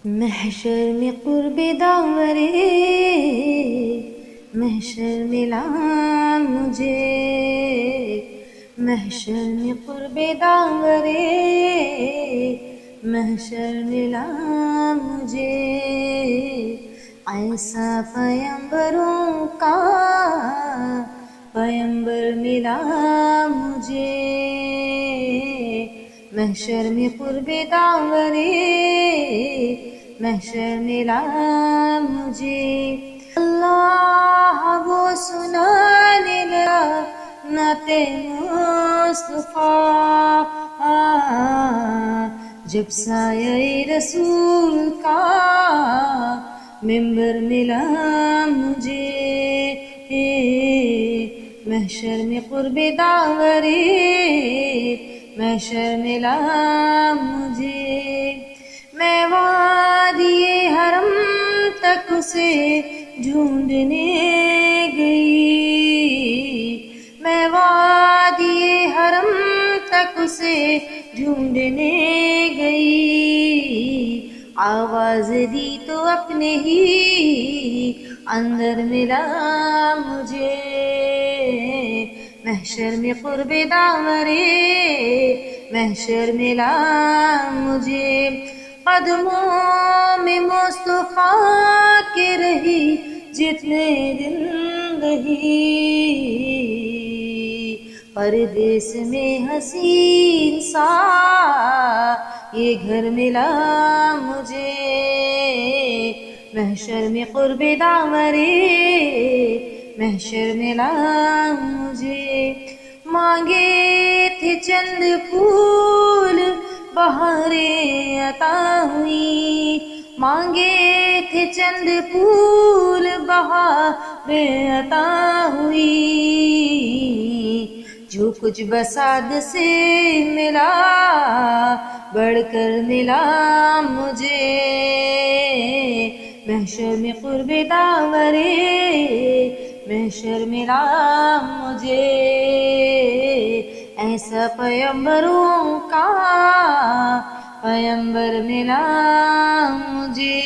محشر میں قرب داورے محشر ملا مجھے، محشر میں قرب داورے محشر ملا مجھے، ایسا پیمبروں کا پیمبر ملا مجھے، محشر میں قرب داورے محشر ملا مجھے، اللہ وہ سنانے لگا نعت مصطفیٰ، جب سایہ رسول کا ممبر ملا مجھے، محشر میں قرب داورے محشر ملا مجھے، میں وادی حرم تک اسے ڈھونڈنے گئی، میں وادی حرم تک اسے ڈھونڈنے گئی، آواز دی تو اپنے ہی اندر ملا مجھے، محشر میں قرب داورے محشر ملا مجھے، قدموں میں مصطفیٰ کے رہی جتنے دن رہی، پردیس میں حسین سا یہ گھر ملا مجھے، محشر میں قرب داورے محشر ملا مجھے، مانگے تھے چند پھول بہاریں عطا ہوئی، مانگے تھے چند پھول بہاریں عطا ہوئی، جو کچھ بساط سے ملا بڑھ کر ملا مجھے، محشر میں قرب داورے محشر ملا مجھے، ایسا پیمبروں کا پیمبر ملا مجھے۔